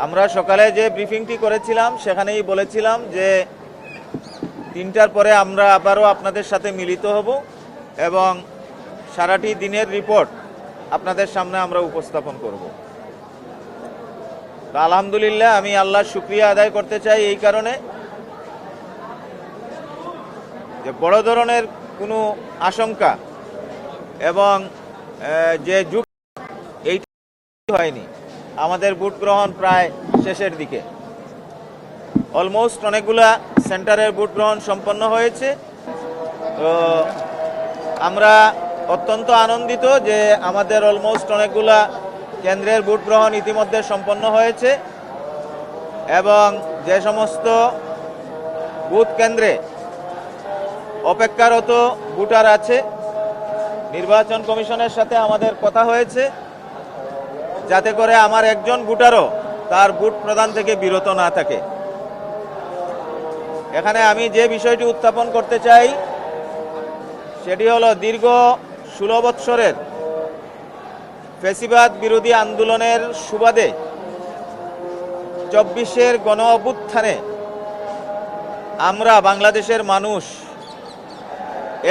আমরা সকালে যে ব্রিফিংটি করেছিলাম সেখানেই বলেছিলাম যে 3টার পরে আমরা আবারও আপনাদের সাথে মিলিত হব এবং সারাটি দিনের রিপোর্ট আপনাদের সামনে আমরা উপস্থাপন করব। তো আলহামদুলিল্লাহ, আমি আল্লাহর শুকরিয়া আদায় করতে চাই এই কারণে যে বড় ধরনের কোনো আশঙ্কা এবং যে যুগ এইটা হয়নি। আমাদের ভোট গ্রহণ প্রায় শেষের দিকে, অলমোস্ট অনেকগুলা সেন্টারের ভোট গ্রহণ সম্পন্ন হয়েছে। তো আমরা অত্যন্ত আনন্দিত যে আমাদের অলমোস্ট অনেকগুলা কেন্দ্রের ভোট গ্রহণ ইতিমধ্যে সম্পন্ন হয়েছে এবং যে সমস্ত বুথ কেন্দ্রে অপেক্ষারত ভোটার আছে, নির্বাচন কমিশনের সাথে আমাদের কথা হয়েছে যাতে করে আমার একজন ভোটারও তার ভোট প্রদান থেকে বিরত না থাকে। এখানে আমি যে বিষয়টি উত্থাপন করতে চাই সেটি হলো দীর্ঘ 16 বৎসরের ফ্যাসিবাদ বিরোধী আন্দোলনের সুবাদে 24-এর গণ অভ্যুত্থানে আমরা বাংলাদেশের মানুষ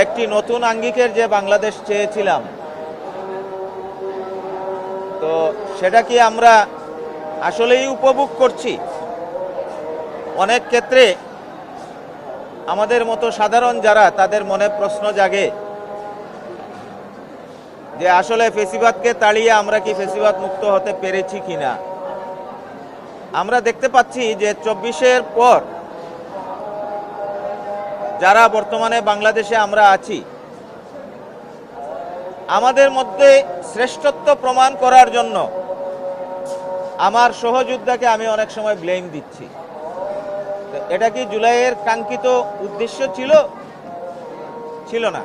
একটি নতুন আঙ্গিকের যে বাংলাদেশ চেয়েছিলাম, তো সেটা কি আমরা আসলেই উপভোগ করছি? অনেক ক্ষেত্রে আমাদের মতো সাধারণ যারা, তাদের মনে প্রশ্ন জাগে যে আসলে ফ্যাসিবাদকে তাড়িয়ে আমরা কি ফ্যাসিবাদ মুক্ত হতে পেরেছি কিনা। আমরা দেখতে পাচ্ছি যে 24-এর পর যারা বর্তমানে বাংলাদেশে আমরা আছি, আমাদের মধ্যে শ্রেষ্ঠত্ব প্রমাণ করার জন্য আমার সহযোদ্ধাকে আমি অনেক সময় ব্লেম দিচ্ছি। এটা কি জুলাইয়ের কাঙ্ক্ষিত উদ্দেশ্য ছিল না।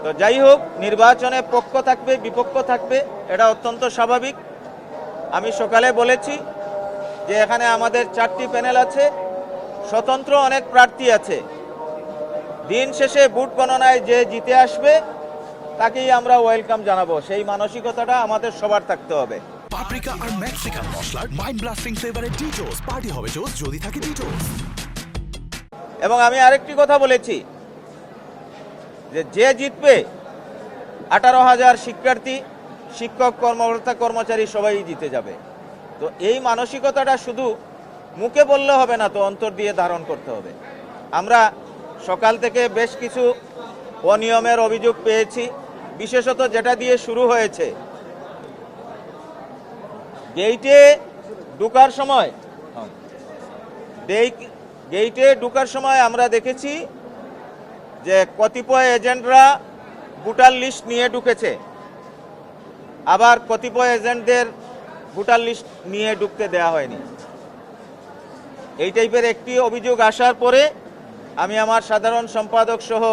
তো যাই হোক, নির্বাচনে পক্ষ থাকবে বিপক্ষ থাকবে, এটা অত্যন্ত স্বাভাবিক। আমি সকালে বলেছি যে এখানে আমাদের 4টি প্যানেল আছে, স্বতন্ত্র অনেক প্রার্থী আছে। দিন শেষে ভোট গণনায় যে জিতে আসবে তাকেই আমরা ওয়েলকাম জানাবো, সেই মানসিকতাটা আমাদের সবার থাকতে হবে। পাপরিকা আর মেক্সিকান মশলার মাইন্ড ব্লাস্টিং ফ্লেভারে ডিটোস পার্টি হবে জোস যদি থাকে ডিটোস। এবং আমি আরেকটি কথা বলেছি যে জিতবে 18,000 শিক্ষার্থী, শিক্ষক, কর্মকর্তা, কর্মচারী সবাই জিতে যাবে। তো এই মানসিকতাটা শুধু মুখে বললে হবে না, তো অন্তর দিয়ে ধারণ করতে হবে। আমরা সকাল থেকে বেশ কিছু অনিয়মের অভিযোগ পেয়েছি, বিশেষত যেটা দিয়ে শুরু হয়েছে, গেইটে ঢুকার সময় আমরা দেখেছি যে কতিপয় এজেন্টরা ভোটার লিস্ট নিয়ে ঢুকেছে, আবার কতিপয় এজেন্টদের ভোটার লিস্ট নিয়ে ঢুকতে দেয়া হয়নি। এই টাইপের একটি অভিযোগ আসার পরে আমি আমার সাধারণ সম্পাদক সহ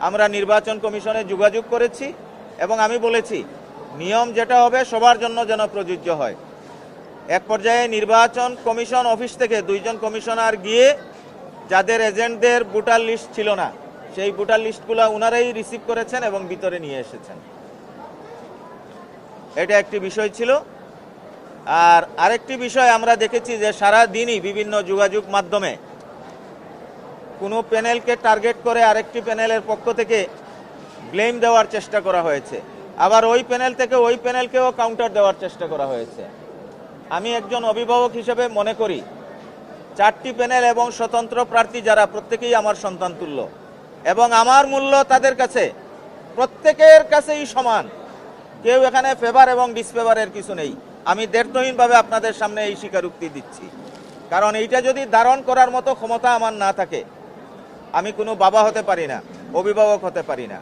আমরা নির্বাচন কমিশনে যোগাযোগ করেছি এবং আমি বলেছি নিয়ম যেটা হবে সবার জন্য যেন প্রযোজ্য হয়। এক পর্যায়ে নির্বাচন কমিশন অফিস থেকে 2 জন কমিশনার গিয়ে যাদের এজেন্টদের ভোটার লিস্ট ছিল না, সেই ভোটার লিস্টগুলো ওনারাই রিসিভ করেছেন এবং ভিতরে নিয়ে এসেছেন। এটা একটি বিষয় ছিল। আর আরেকটি বিষয় আমরা দেখেছি যে সারা দিনই বিভিন্ন যোগাযোগ মাধ্যমে কোনো প্যানেলকে টার্গেট করে আরেকটি প্যানেলের পক্ষ থেকে ব্লেম দেওয়ার চেষ্টা করা হয়েছে, আবার ওই প্যানেল থেকে ওই প্যানেলকেও কাউন্টার দেওয়ার চেষ্টা করা হয়েছে। আমি একজন অভিভাবক হিসেবে মনে করি 4টি প্যানেল এবং স্বতন্ত্র প্রার্থী যারা, প্রত্যেকেই আমার সন্তান তুল্য এবং আমার মূল্য তাদের কাছে প্রত্যেকের কাছেই সমান। কেউ এখানে ফেভার এবং ডিসফেভারের কিছু নেই। আমি দ্ব্যর্থহীনভাবে আপনাদের সামনে এই স্বীকারোক্তি দিচ্ছি, কারণ এইটা যদি ধারণ করার মতো ক্ষমতা আমার না থাকে, আমি কোনো বাবা হতে পারি না, অভিভাবক হতে পারি না।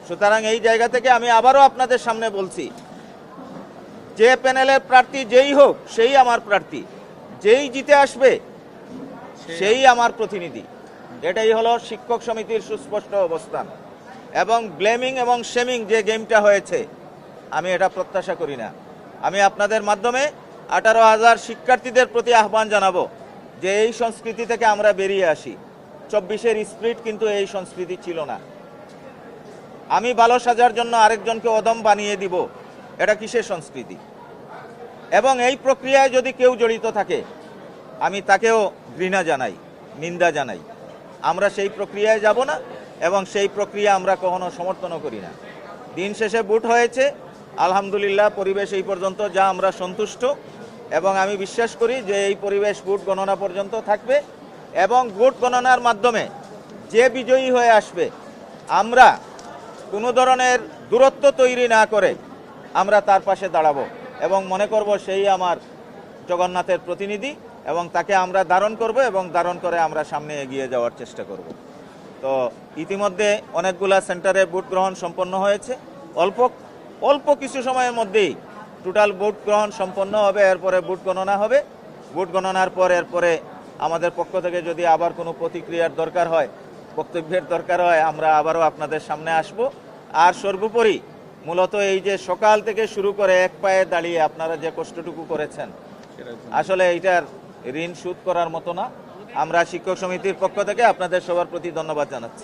সুতরাং এই জায়গা থেকে আমি আবারও আপনাদের সামনে বলছি, যে প্যানেলের প্রার্থী যেই হোক সেই আমার প্রার্থী, যেই জিতে আসবে সেই আমার প্রতিনিধি। এটাই হলো শিক্ষক সমিতির সুস্পষ্ট অবস্থান। এবং ব্লেমিং এবং শেমিং যে গেমটা হয়েছে, আমি এটা প্রত্যাশা করি না। আমি আপনাদের মাধ্যমে 18,000 শিক্ষার্থীদের প্রতি আহ্বান জানাবো যে এই সংস্কৃতি থেকে আমরা বেরিয়ে আসি। 24-এর স্পিরিট কিন্তু এই সংস্কৃতি ছিল না। আমি ভালো সাজার জন্য আরেকজনকে অদম বানিয়ে দিব, এটা কিসের সংস্কৃতি? এবং এই প্রক্রিয়ায় যদি কেউ জড়িত থাকে আমি তাকেও ঘৃণা জানাই, নিন্দা জানাই। আমরা সেই প্রক্রিয়ায় যাব না এবং সেই প্রক্রিয়া আমরা কখনো সমর্থনও করি না। দিন শেষে ভোট হয়েছে, আলহামদুলিল্লাহ পরিবেশ এই পর্যন্ত যা আমরা সন্তুষ্ট, এবং আমি বিশ্বাস করি যে এই পরিবেশ ভোট গণনা পর্যন্ত থাকবে এবং ভোট গণনার মাধ্যমে যে বিজয়ী হয়ে আসবে আমরা কোনো ধরনের দূরত্ব তৈরি না করে আমরা তার পাশে দাঁড়াবো এবং মনে করব সেই আমার জগন্নাথের প্রতিনিধি, এবং তাকে আমরা ধারণ করব এবং ধারণ করে আমরা সামনে এগিয়ে যাওয়ার চেষ্টা করব। তো ইতিমধ্যে অনেকগুলা সেন্টারে ভোট গ্রহণ সম্পন্ন হয়েছে। অল্প কিছু সময়ের মধ্যেই টোটাল ভোট গ্রহণ সম্পন্ন হবে, এরপরে ভোট গণনা হবে। ভোট গণনার পর এরপরে আমাদের পক্ষ থেকে যদি আবার কোনো প্রতিক্রিয়ার দরকার হয়, বক্তব্যের দরকার হয়, আমরা আবারও আপনাদের সামনে আসব। আর সর্বোপরি মূলত এই যে সকাল থেকে শুরু করে এক পায়ে দাঁড়িয়ে আপনারা যে কষ্টটুকু করেছেন, আসলে এইটার ঋণ শোধ করার মতো না। আমরা শিক্ষক সমিতির পক্ষ থেকে আপনাদের সবার প্রতি ধন্যবাদ জানাচ্ছি।